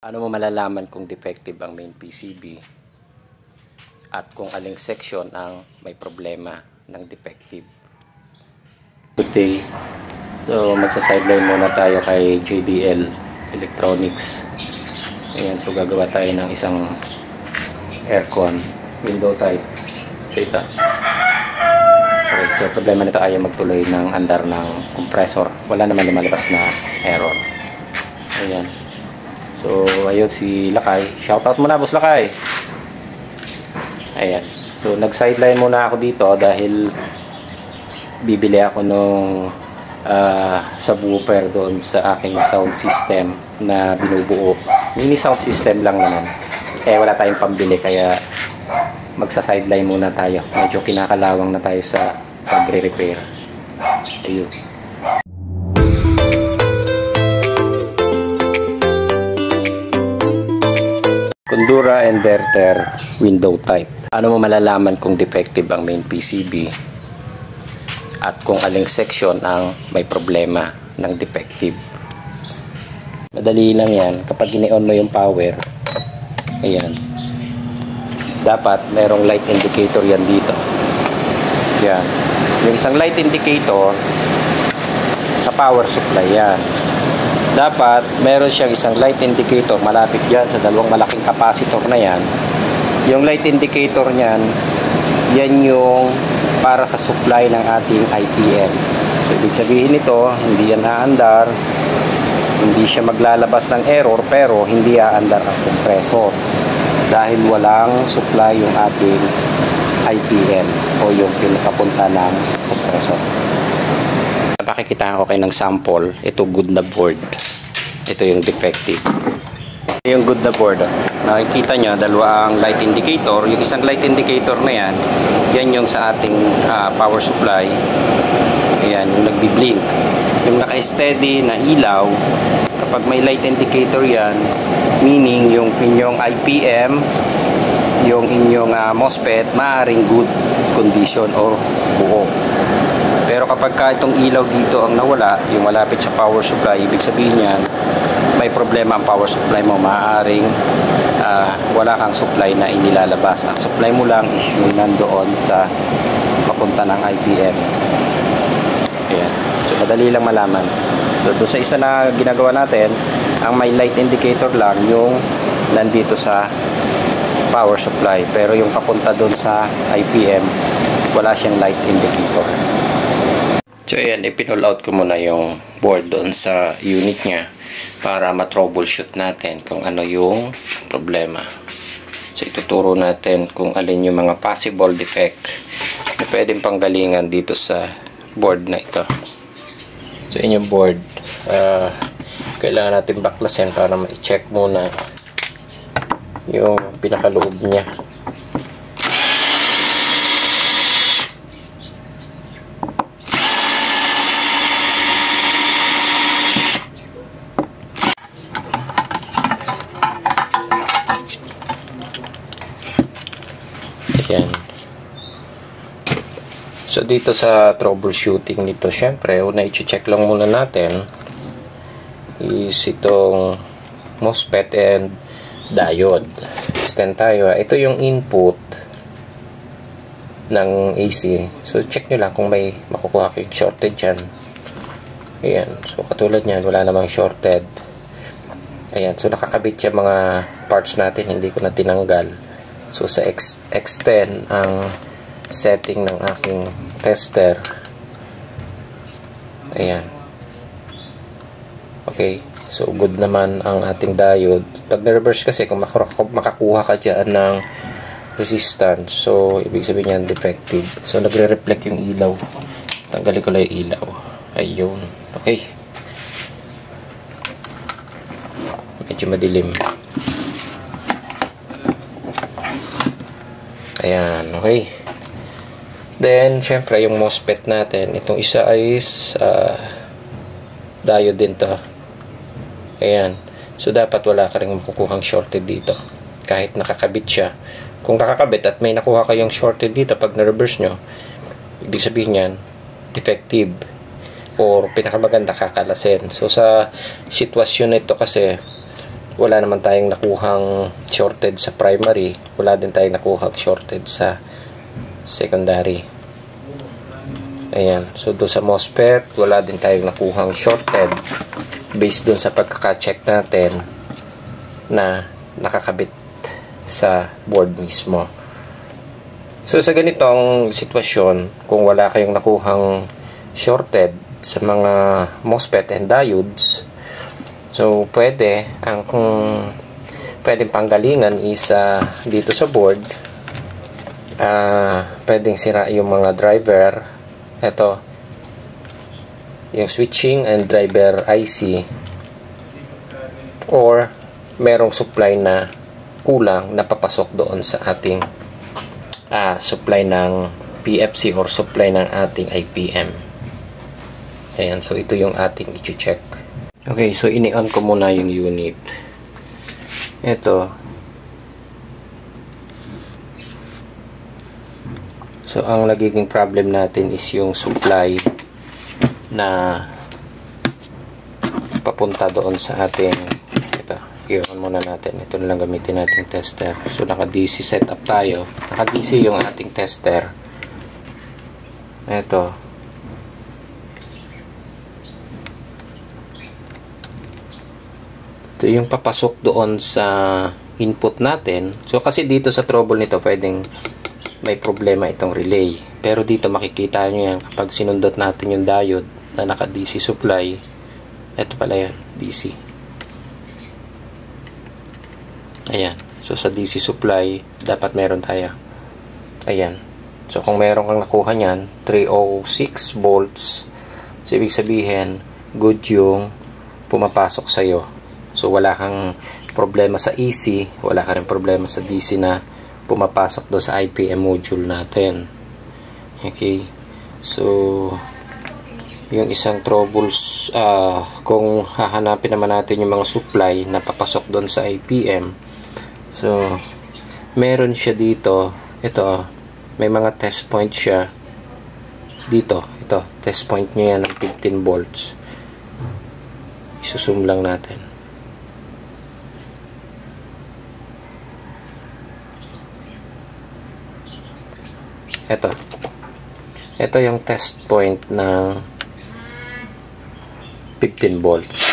Paano mo malalaman kung defective ang main PCB at kung aling section ang may problema ng defective? Good day. So magsa-sideline muna tayo kay JDL Electronics. Ayan, so gagawa tayo ng isang aircon window type. So ito. Okay, so problema nito ayaw magtuloy ng andar ng compressor. Wala naman lumalabas na error. Ayan. So, ayun si Lakay. Shoutout muna, Boss Lakay. Ayan. So, nag-sideline muna ako dito dahil bibili ako nung subwoofer doon sa aking sound system na binubuo. Mini sound system lang naman. Eh, wala tayong pambili kaya magsa-sideline muna tayo. Medyo kinakalawang na tayo sa pagre-repair. Ayun. Kondura inverter window type. Ano mo malalaman kung defective ang main PCB at kung aling section ang may problema ng defective? Madali lang yan. Kapag ini-on mo yung power, ayan, dapat merong light indicator yan dito. Yan. Yung isang light indicator sa power supply yan. Dapat meron siyang isang light indicator malapit dyan sa dalawang malaking capacitor na yan. Yung light indicator niyan, yan yung para sa supply ng ating IPM. So ibig sabihin nito, hindi yan aandar, hindi siya maglalabas ng error, pero hindi aandar ang compressor dahil walang supply yung ating IPM o yung pinakapunta ng compressor. Pakikita ko kayo ng sample. Ito good na board. Ito yung defective. Yung good na board. Nakikita nyo, dalawa ang light indicator. Yung isang light indicator na yan, yan yung sa ating power supply. Ayan, yung nagbi-blink. Yung naka-steady na ilaw, kapag may light indicator yan, meaning yung inyong IPM, yung inyong MOSFET, maaaring good condition or buo. Pero kapag itong ilaw dito ang nawala, yung malapit sa power supply, ibig sabihin yan, may problema ang power supply mo. Maaaring wala kang supply na inilalabas. Ang supply mo lang is yung nandoon sa papunta ng IPM. Ayan. So, madali lang malaman. So, doon sa isa na ginagawa natin, ang may light indicator lang yung nandito sa power supply. Pero yung papunta doon sa IPM, wala siyang light indicator. So ayan, ipin-all out ko muna yung board doon sa unit niya para ma-troubleshoot natin kung ano yung problema. So ituturo natin kung alin yung mga possible defect na pwedeng panggalingan dito sa board na ito. So yun yung board. Kailangan natin baklasin para ma-check muna yung pinakaloob niya. Yan. So dito sa troubleshooting nito, syempre una i-check lang muna natin is itong MOSFET and diode. Extend tayo. Ito yung input ng AC. So check nyo lang kung may makukuha kayong shorted dyan. Ayan. So katulad nyan, wala namang shorted. Ayan. So nakakabit yung mga parts natin. Hindi ko na tinanggal. So sa X10 ang setting ng aking tester. Ayan. Okay. So good naman ang ating diode. Pag na-reverse kasi, kung makakuha ka dyan ng resistance, so ibig sabihin yan defective. So nagre-reflect yung ilaw. Tanggalin ko lang yung ilaw. Ayun. Okay. Medyo madilim. Ayan, okay. Then, syempre, yung MOSFET natin, itong isa is diode din to. Ayan. So, dapat wala ka rin makukuhang shorted dito. Kahit nakakabit siya. Kung nakakabit at may nakuha kayong shorted dito, pag na-reverse nyo, ibig sabihin yan, defective. Or pinakamaganda kakalasin. So, sa sitwasyon nito kasi, wala naman tayong nakuhang shorted sa primary, wala din tayong nakuhang shorted sa secondary. Ayan, so doon sa MOSFET wala din tayong nakuhang shorted based doon sa pagkaka-check natin na nakakabit sa board mismo. So sa ganitong sitwasyon, kung wala kayong nakuhang shorted sa mga MOSFET and diodes, so kung pwedeng panggalingan is dito sa board, pwedeng sira yung mga driver, ito yung switching and driver IC, or merong supply na kulang na papasok doon sa ating supply ng PFC or supply ng ating IPM. Ayan, so ito yung ating i-check. Okay, so ini-on ko muna yung unit. Ito. So ang nagiging problem natin is yung supply na papunta doon sa ating, ito, i-on muna natin. Ito na lang gamitin nating tester. So naka-DC setup tayo. Naka-DC yung ating tester. Ito. Ito yung papasok doon sa input natin. So kasi dito sa trouble nito pwedeng may problema itong relay. Pero dito makikita nyo yan kapag sinundot natin yung diode na naka-DC supply. Ito pala yan, DC. Ayan. So sa DC supply, dapat meron tayo. Ayan. So kung meron kang nakuha nyan, 306 volts. So ibig sabihin, good yung pumapasok sa'yo. So wala kang problema sa AC, wala ka rin problema sa DC na pumapasok do sa IPM module natin. Okay. So yung isang troubles, kung hahanapin naman natin yung mga supply na papasok doon sa IPM. So meron siya dito, ito, may mga test point siya dito, ito, test point niya yan ng 15 volts. Isusum lang natin. Ito yung test point ng 15 volts.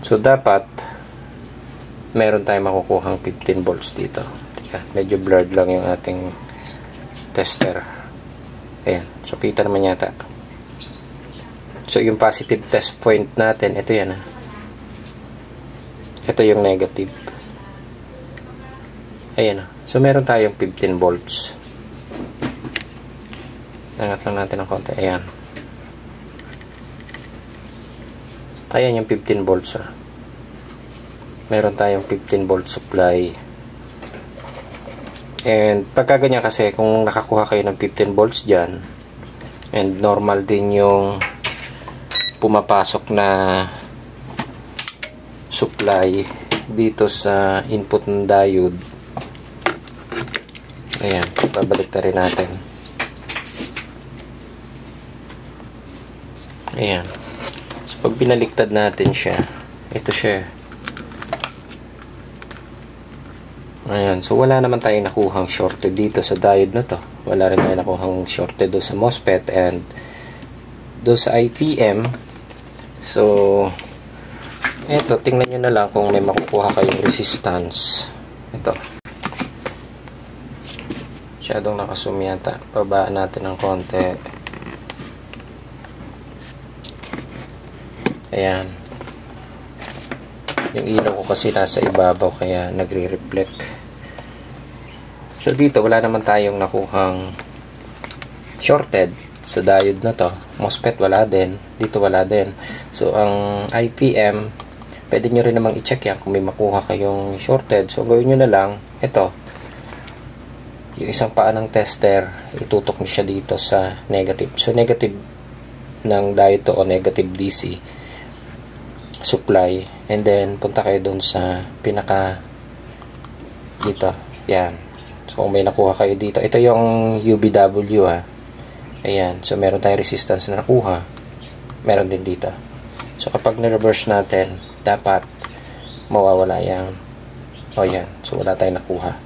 So dapat meron tayong makukuhang 15 volts dito. Medyo blurred lang yung ating tester. Ayan, so kita naman yata. So yung positive test point natin, ito yan. Ito yung negative. Ayan, so meron tayong 15 volts. Angat lang natin ng konti. Ayan. Ayan yung 15 volts. Meron tayong 15 volt supply. And pagka ganyan kasi, kung nakakuha kayo ng 15 volts dyan, and normal din yung pumapasok na supply dito sa input ng diode. Ayan. Babalik na rin natin. Ayan. So, pag binaliktad natin siya, ito siya. Ayan. So, wala naman tayong nakuhang shorted dito sa diode na to. Wala rin tayong nakuhang shorted doon sa MOSFET and doon sa IPM. So, ito, tingnan nyo na lang kung may makukuha kayong resistance. Ito. Masyadong nakasum yata. Babaan natin ng konti. Ayan. Yung ilaw ko kasi nasa ibabaw kaya nagre-reflect. So dito wala naman tayong nakuhang shorted sa diode na to. MOSFET wala din. Dito wala din. So ang IPM, pwede nyo rin namang i-check yan kung may makuha kayong shorted. So gawin nyo na lang, ito. Yung isang paa ng tester, itutok nyo siya dito sa negative. So negative ng diode to o negative DC supply, and then punta kayo dun sa pinaka dito, yan. So kung may nakuha kayo dito, ito yung UBW ayan, so meron tayong resistance na nakuha, meron din dito. So kapag na-reverse natin, dapat mawawala yan. O yan. So, wala tayong nakuha.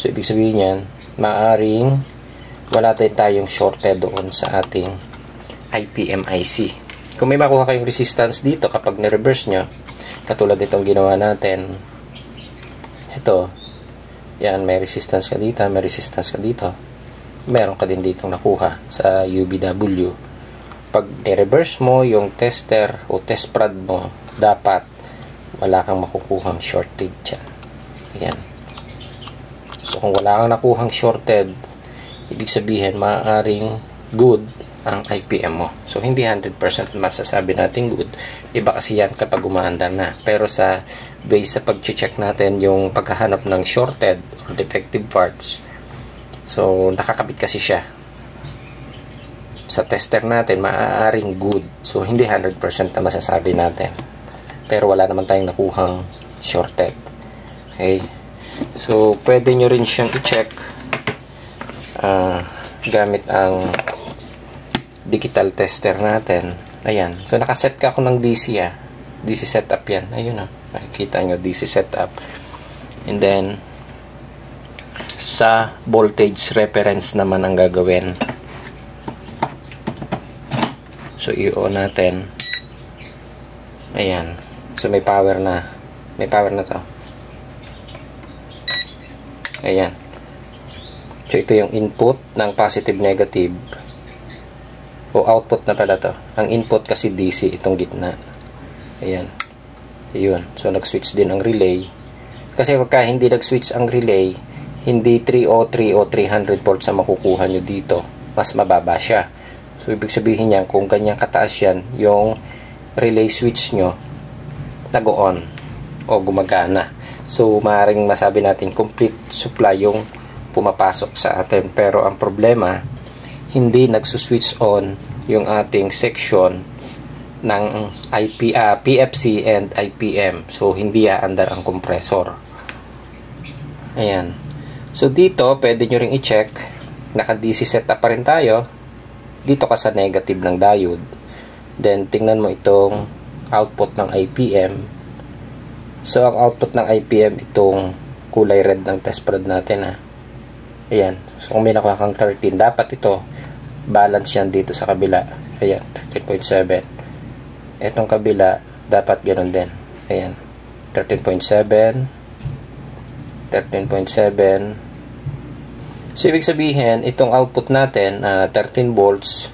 So, ibig sabihin yan, maaaring wala tayong shorted doon sa ating IPM IC. Kung may makuha kayong resistance dito kapag ni-reverse nyo, katulad itong ginawa natin, ito, yan, may resistance ka dito, may resistance ka dito, meron ka din ditong nakuha sa UBW. Pag ni-reverse mo yung tester o test prod mo, dapat wala kang makukuhang shorted dyan. Ayan. So, kung wala kang nakuhang shorted, ibig sabihin, maaaring good ang IPM mo. So, hindi 100% masasabi natin good. Iba kasi yan kapag umaandar na. Pero sa base sa pag-check natin yung paghahanap ng shorted or defective parts, so, nakakabit kasi siya. Sa tester natin, maaaring good. So, hindi 100% na masasabi natin. Pero wala naman tayong nakuhang shorted. Okay? So, pwede nyo rin siyang i-check gamit ang digital tester natin. Ayan. So, nakaset ka ako ng DC DC setup yan. Ayun nakikita nyo, DC setup. And then, sa voltage reference naman ang gagawin. So, i-on natin. Ayan. So, may power na. May power na to. Ayan. So, ito yung input ng positive, negative. O output na pala to. Ang input kasi DC, itong gitna. Ayan. Ayun. So, nag-switch din ang relay. Kasi pagka hindi nag-switch ang relay, hindi 303 o 300 volts ang makukuha nyo dito. Mas mababa siya. So, ibig sabihin yan, kung ganyan kataas yan, yung relay switch nyo, nag-on o gumagana. So, maaaring masabi natin, complete supply yung pumapasok sa atin. Pero, ang problema, hindi nagsuswitch on yung ating section ng PFC and IPM. So, hindi aandar ang compressor. Ayan. So, dito, pwede nyo ring i-check. Naka-DC setup pa rin tayo. Dito ka sa negative ng diode. Then, tingnan mo itong output ng IPM. So, ang output ng IPM, itong kulay red ng test prod natin. Ayan. So, kung may nakuha kang 13, dapat ito, balance yan dito sa kabila. Ayan, 13.7. Itong kabila, dapat ganun din. Ayan, 13.7. 13.7. So, ibig sabihin, itong output natin, 13 volts,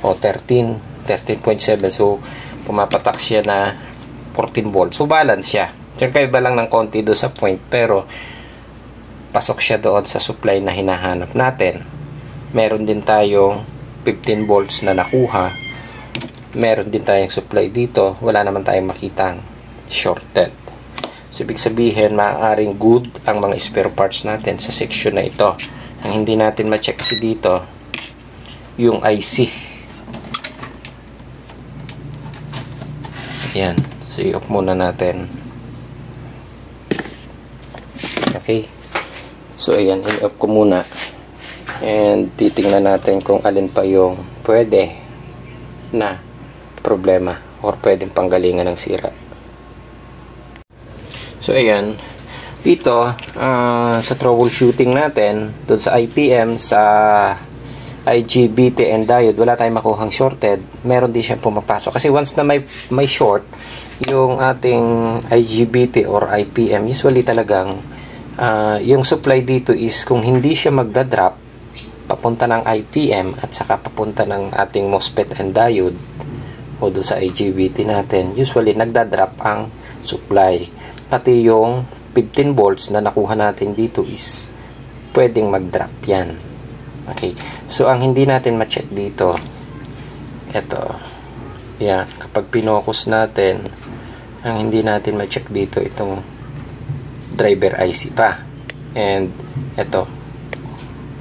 o 13.7. So, pumapatak siya na 14 volts. So, balance siya. Kaiba lang ng konti doon sa point, pero pasok siya doon sa supply na hinahanap natin. Meron din tayong 15 volts na nakuha. Meron din tayong supply dito. Wala naman tayong makitang shorted. So, ibig sabihin, maaaring good ang mga spare parts natin sa section na ito. Ang hindi natin ma-check kasi dito, yung IC. Ayan. So, i-off muna natin. Okay. So, ayan. I-off ko muna. And, titingnan natin kung alin pa yung pwede na problema or pwedeng panggalingan ng sira. So, ayan. Dito, sa troubleshooting natin, doon sa IPM, sa IGBT and diode, wala tayong makuhang shorted. Meron din siyang pumapasok. Kasi once na may short, yung ating IGBT or IPM, usually talagang, yung supply dito is, kung hindi siya magdadrop, papunta ng IPM at saka papunta ng ating MOSFET and diode, o doon sa IGBT natin, usually nagdadrop ang supply. Pati yung 15 volts na nakuha natin dito is pwedeng mag-drop yan. Okay. So, ang hindi natin ma-check dito, ito. Yan. Kapag pinokus natin, ang hindi natin ma-check dito, itong driver IC pa. And, ito.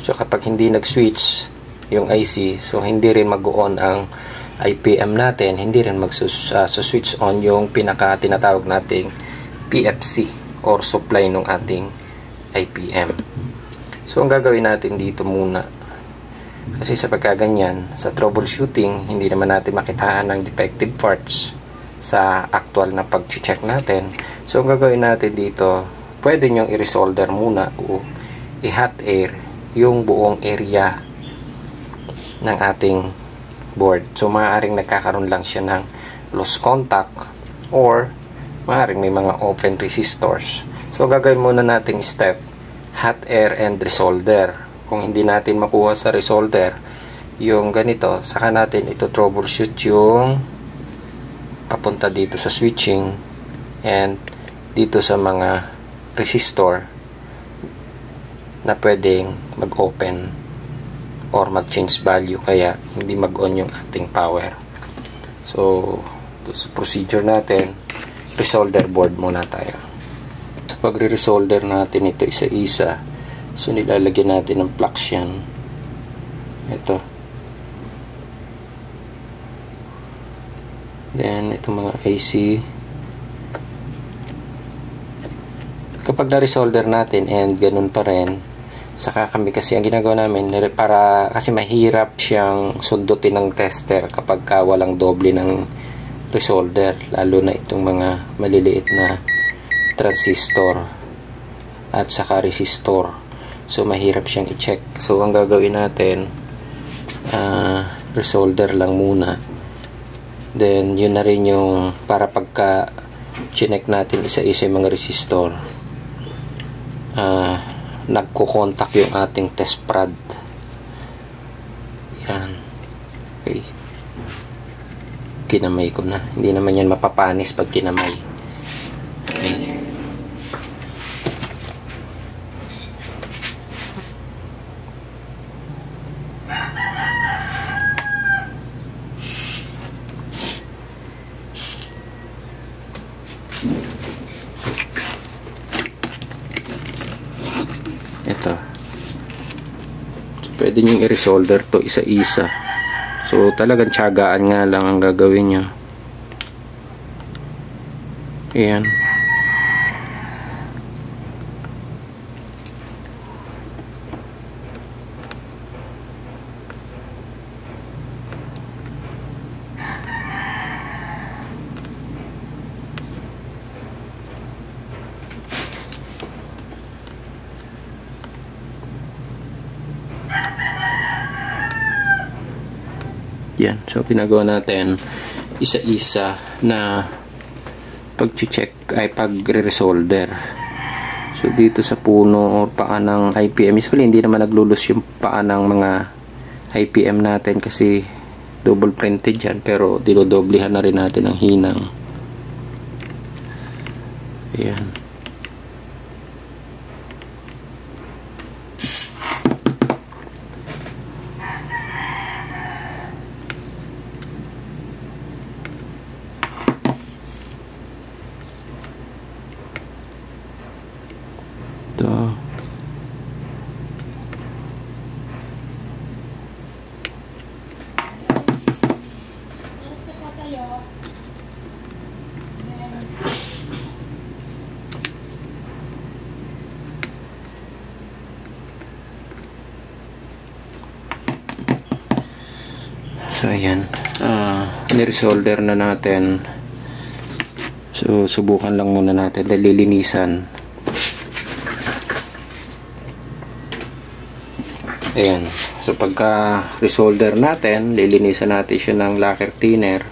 So, kapag hindi nag-switch yung IC, so, hindi rin mag-on ang IPM natin, hindi rin mag-switch on yung pinaka-tinatawag nating PFC or supply ng ating IPM. So, ang gagawin natin dito muna, kasi sa pagkaganyan, sa troubleshooting, hindi naman natin makitaan ng defective parts. sa actual na pag-check natin. So ang gagawin natin dito, pwede nyong i-resolder muna o i-hot air yung buong area ng ating board. So maaaring nagkakaroon lang siya ng lost contact or maaaring may mga open resistors. So gagawin muna nating step, hot air and resolder. Kung hindi natin makuha sa resolder yung ganito, saka natin ito troubleshoot yung papunta dito sa switching and dito sa mga resistor na pwedeng mag-open or mag-change value kaya hindi mag-on yung ating power. So sa procedure natin, resolder board muna tayo. Pagre-resolder natin ito isa-isa, so nilalagyan natin ng flux yan. Ito. Then itong mga AC. Kapag na-resolder natin and ganun pa rin, saka kami kasi ang ginagawa namin para kasi mahirap siyang sundutin ng tester kapag walang doble ng resolder, lalo na itong mga maliliit na transistor at saka resistor. So mahirap siyang i-check. So ang gagawin natin, resolder lang muna. Then yun na rin yung para pagka chinek natin isa-isa yung mga resistor, nagko-contact yung ating test prod. Yan. Okay. Kinamay ko na. Hindi naman yan mapapanis pag kinamay. Okay. Ito. So, pwede nyo i-resolder to isa-isa. So, talagang tiyagaan nga lang ang gagawin nyo. Ayan. Yan. So, ginagawa natin isa-isa na pag-check ay pag-resolder. So, dito sa puno o paa ng IPM, usually hindi naman naglulus yung paa ng mga IPM natin kasi double printed yan, pero dinodoblehan na rin natin ang hinang. Ayan. Ito. So ayan, ni-resolder na natin. So subukan lang muna natin, lilinisan. Ayan. So pagka resolder natin, lilinisan natin siya ng lacquer thinner.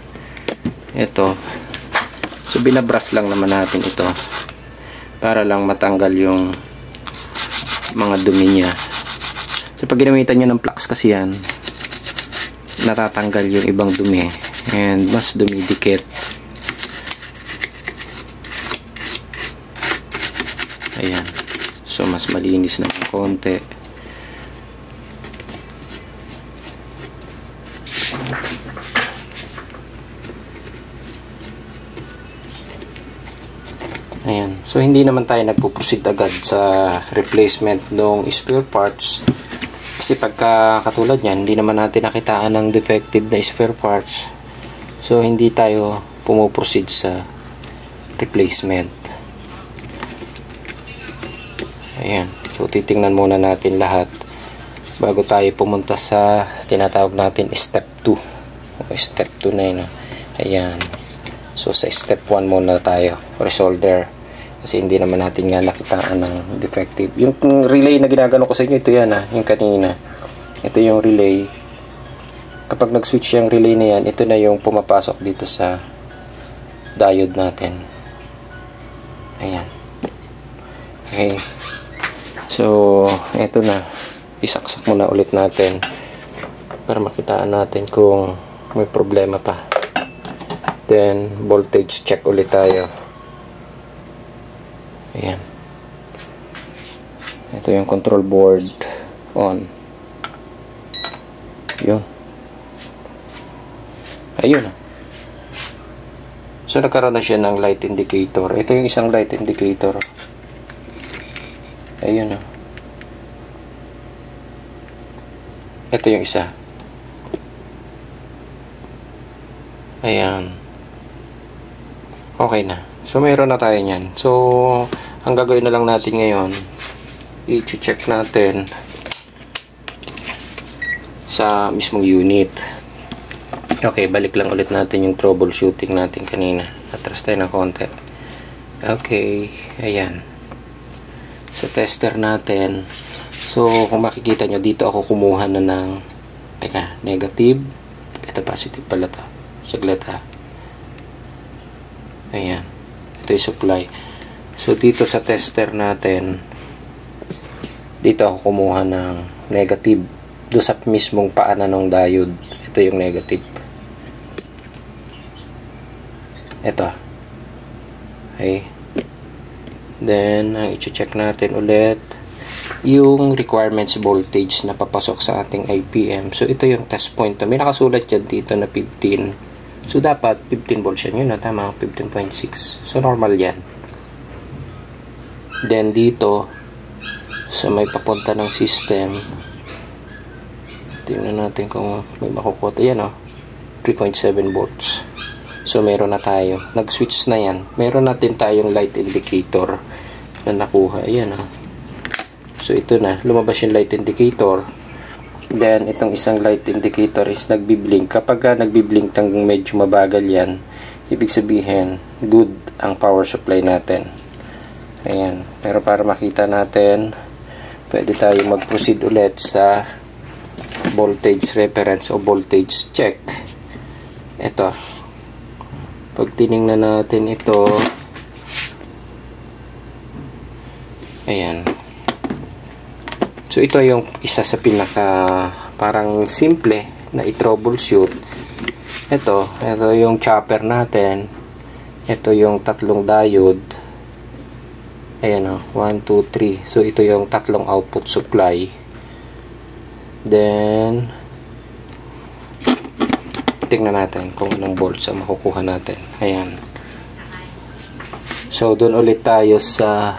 Ito. So binabrush lang naman natin ito para lang matanggal yung mga dumi niya. So pag ginamitan niyo ng flux kasi yan, natatanggal yung ibang dumi and mas dumidikit. Ayan. So mas malinis na ng konti. Ayan. So, hindi naman tayo nagpo-proceed agad sa replacement ng spare parts. Kasi pagka katulad yan, hindi naman natin nakitaan ng defective na spare parts. So, hindi tayo pumoproceed sa replacement. Ayan. So, titingnan muna natin lahat bago tayo pumunta sa tinatawag natin step 2. O, step 2 na yun. Ayan. So sa step 1 muna tayo, resolder. Kasi hindi naman natin nga nakitaan ng defective. Yung relay na ginagano ko sa inyo, ito yan yung kanina. Ito yung relay. Kapag nag-switch yung relay na yan, ito na yung pumapasok dito sa diode natin. Ayan. Okay. So, ito na. Isaksak muna ulit natin para makitaan natin kung may problema pa. Then, voltage check ulit tayo. Ayan. Ito yung control board on. Yun. Ayun. So, nagkaroon na siya ng light indicator. Ito yung isang light indicator. Ayun. Ito yung isa. Ayan. Okay na. So, mayroon na tayo niyan. So, ang gagawin na lang natin ngayon, i-check natin sa mismong unit. Okay, balik lang ulit natin yung troubleshooting natin kanina. Atras tayo ng konti. Okay, ayan. Sa tester natin. So, kung makikita nyo, dito ako kumuha na ng negative. Ito positive pala to. Saglit Ayan. Ito yung supply. So, dito sa tester natin, dito ako kumuha ng negative. Doon sa mismong paanan ng diode. Ito yung negative. Ito. Okay. Then, ang i-check natin ulit, yung requirements voltage na papasok sa ating IPM. So, ito yung test point. May nakasulat dyan dito na 15. So, dapat 15 volts yan. Yun na, tama. 15.6. So, normal yan. Then, dito, sa may papunta ng system, tingnan natin kung may makukuha. Yan, 3.7 volts. So, meron na tayo. Nag-switch na yan. Meron natin tayong light indicator na nakuha. Ayan, So, ito na. Lumabas yung light indicator. Then, itong isang light indicator is nagbiblink. Kapag nagbiblink ng medyo mabagal yan, ibig sabihin, good ang power supply natin. Ayan. Pero para makita natin, pwede tayo mag-proceed ulit sa voltage reference o voltage check. Ito. Pag tiningnan natin ito, ayan. So, ito yung isa sa pinaka parang simple na i-troubleshoot. Ito yung chopper natin. Ito yung tatlong diode. Ayan 1, 2, 3. So, ito yung tatlong output supply. Then, tingnan natin kung anong volts ang makukuha natin. Ayan. So, doon ulit tayo sa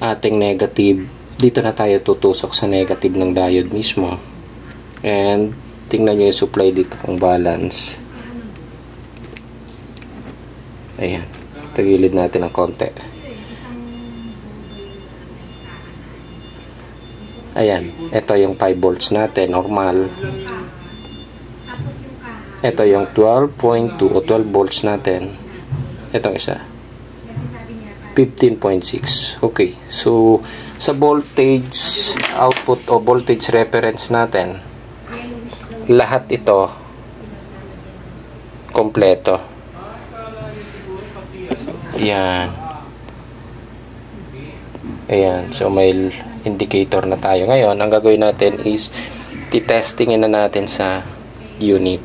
ating negative. Dito na tayo tutusok sa negative ng diode mismo. And, tingnan nyo yung supply dito kung balance. Ayan. Tagilid natin ng konti. Ayan. Ito yung 5 volts natin. Normal. Ito yung 12.2 o 12 volts natin. Itong isa. 15.6. Okay. So, sa voltage output o voltage reference natin, lahat ito kompleto. Yan. Ayan. So, may indicator na tayo. Ngayon, ang gagawin natin is titestingin na natin sa unit.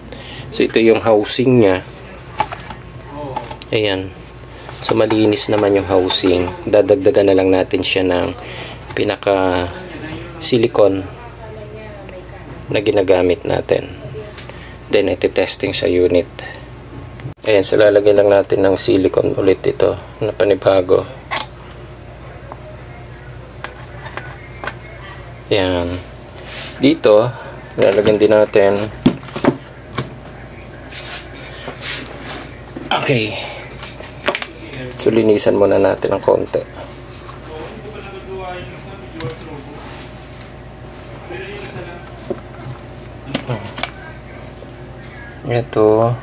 So, ito yung housing niya. Ayan. So, malinis naman yung housing. Dadagdagan na lang natin siya ng pinaka silicone na ginagamit natin. Then, iti-testing sa unit. Ayan. So, lalagay lang natin ng silicone ulit ito na panibago. Ayan. Dito, lalagyan din natin. Okay. So, linisan muna natin ng konti. Ito.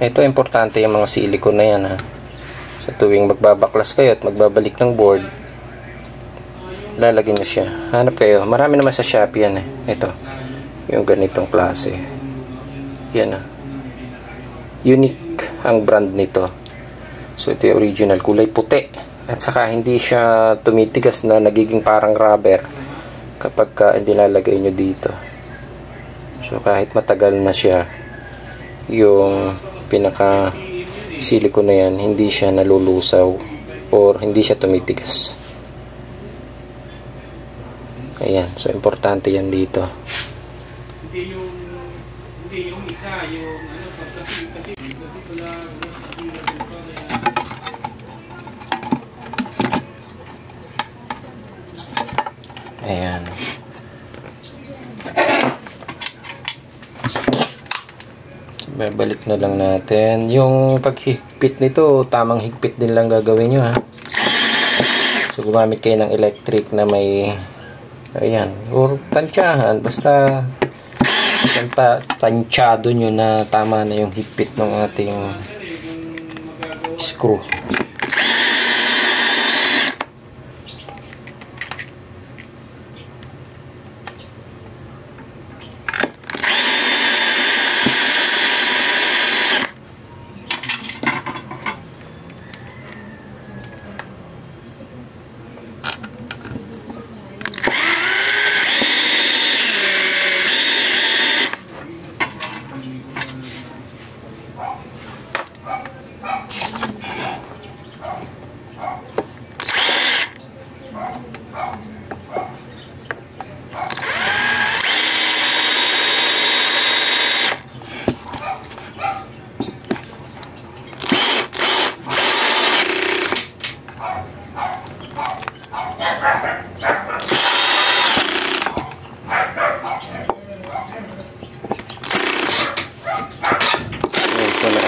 Ito, importante yung mga silicone na yan, ha. Sa tuwing magbabaklas kayo at magbabalik ng board, lalagyan nyo siya. Hanap kayo. Marami naman sa Shopee yan, eh. Ito. Yung ganitong klase. Yan, ha. Unique ang brand nito. So, ito yung original. Kulay puti. At saka, hindi siya tumitigas na nagiging parang rubber kapag hindi lalagay nyo dito. So, kahit matagal na siya, yung pinaka silicone na yan, hindi siya nalulusaw or hindi siya tumitigas. Ayan, so importante yan dito. Hindi yung isa, yung ano, kasi ayan. Babalik na lang natin. Yung paghigpit nito, tamang higpit din lang gagawin nyo, ha. So, gumamit kayo ng electric na may, ayan, or tansyahan. Basta, tansyado nyo na tama na yung higpit ng ating screw.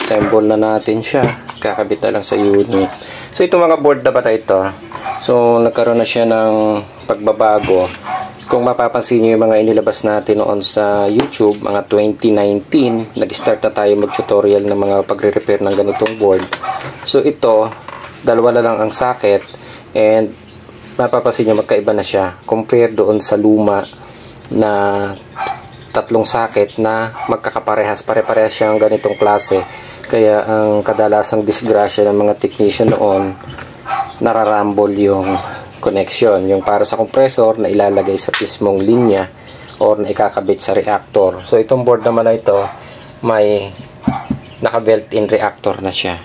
Assemble na natin siya. Kakabit na lang sa unit. So, itong mga board na ba ito? So, nagkaroon na siya ng pagbabago. Kung mapapansin nyo yung mga inilabas natin noon sa YouTube, mga 2019, nag-start na tayo mag-tutorial ng mga pagre-repair ng ganitong board. So, ito, dalawa na lang ang socket and mapapansin nyo magkaiba na siya compare doon sa luma na tatlong socket na magkakaparehas. Pare-parehas siyang ganitong klase. Kaya ang kadalasang disgrasya ng mga technician noon, nararambol yung connection. Yung para sa compressor na ilalagay sa mismong linya or na ikakabit sa reactor. So itong board naman na ito, may naka-built-in reactor na siya.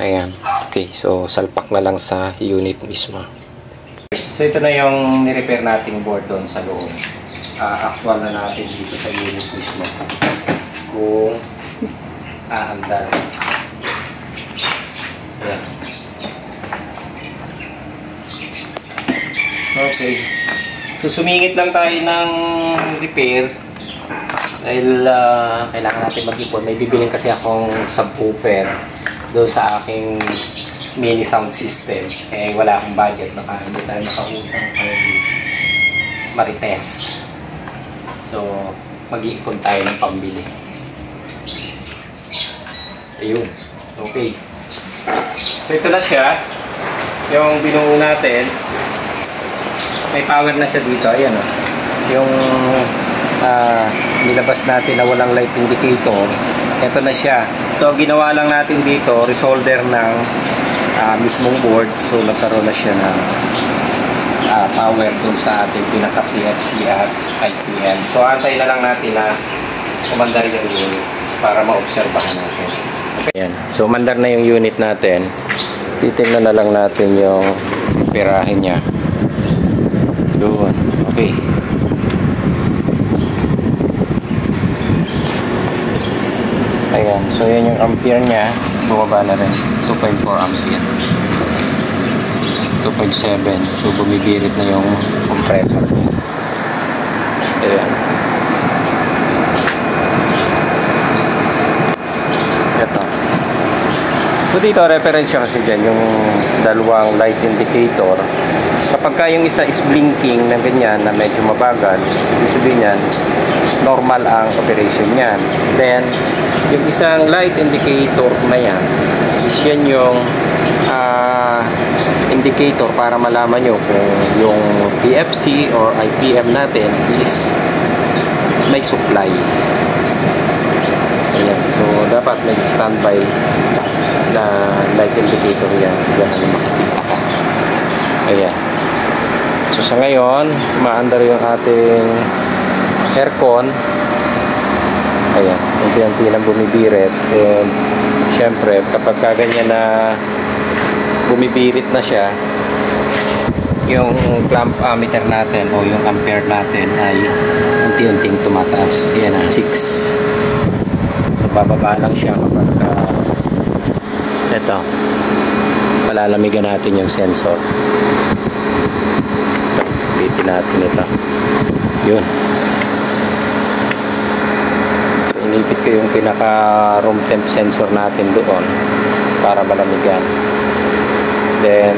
Ayan. Okay, so salpak na lang sa unit mismo. So ito na yung ni-repair nating board doon sa loob. Actual na natin dito sa unit mismo. Kung aandar. Ayan. Okay. So sumingit lang tayo ng repair dahil kailangan natin mag-ipon. May bibiling kasi akong subwoofer doon sa aking mini sound system. Eh wala akong budget, baka hindi tayo makautang kay Marites. So mag-iipon tayo ng pambili. Ayun. Okay. So ito na siya. Yung binuo natin. May power na siya dito. Ayan o. Yung nilabas natin na walang light indicator. Ito na siya. So ginawa lang natin dito, resolder ng mismong board. So nagkaroon na siya ng power dun sa ating pinaka PFC at IPM. So antay na lang natin na umandar yung unit para maobserbahan natin. Okay. Ayan. So umandar na yung unit natin. Titingnan na lang natin yung pirahin niya. Doon. Okay. Ayan. So yan yung ampere niya. Bumaba na rin. 2.4 ampere. 2.7. So bumibirit na yung compressor niya. Ayan. Ito. So dito reference kasi dyan yung dalawang light indicator. Kapag ka yung isa is blinking na ganyan, na medyo mabagal, ibig sabihin yan, normal ang operation niyan. Then, yung isang light indicator na yan, is yan yung indicator para malaman nyo kung yung PFC or IPM natin is may supply. Ayan. So, dapat may standby na light indicator yan. Yan ang makikita ka. Ayan. So, sa ngayon, maandar yung ating aircon. Ayan. Unti-unti lang bumibirit. And, syempre, kapag kaganyan na bumibirit na siya, yung clamp ammeter natin o yung ampere natin ay unti-unting tumataas. Yan na, 6. Bababa lang siya kapag ito, palalamigan natin yung sensor. Bitin natin ito. Yun. Inipit ko yung pinaka room temp sensor natin doon para malamigan. Then,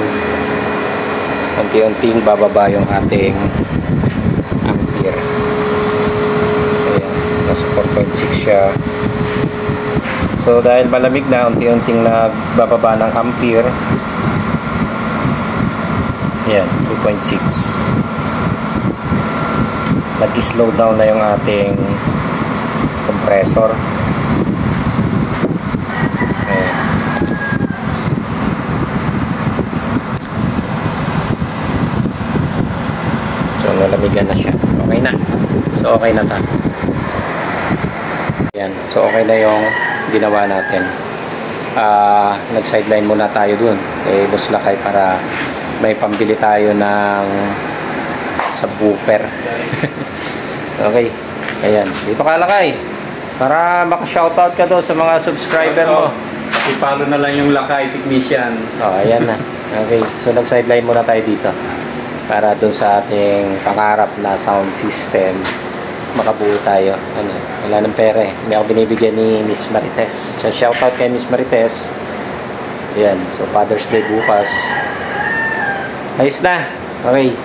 unti-unting bababa yung ating ampere. Ayan, nasa 4.6 siya. So, dahil malamig na, unti-unting nagbababa ng ampere. Ayan, 2.6. Nag-slow down na yung ating compressor. Ayan. So, nalamigan na siya. Okay na. So, okay na ta. Ayan. So, okay na yung ginawa natin. Nag-sideline muna tayo dun kay Boss Lakay para may pambili tayo ng subwoofer. Okay. Ayan. Dito ka, Lakay. Para maka-shoutout ka daw sa mga subscriber mo. I-follow na lang yung Lakay Technician. Ayan na. Okay. So, nag-sideline muna tayo dito para dun sa ating pangarap na sound system makabuo tayo. Ano, wala ng pera eh. Hindi ako binibigyan ni Miss Marites. So, shoutout kay Miss Marites. Ayan. So, Father's Day bukas. Ayos na. Okay.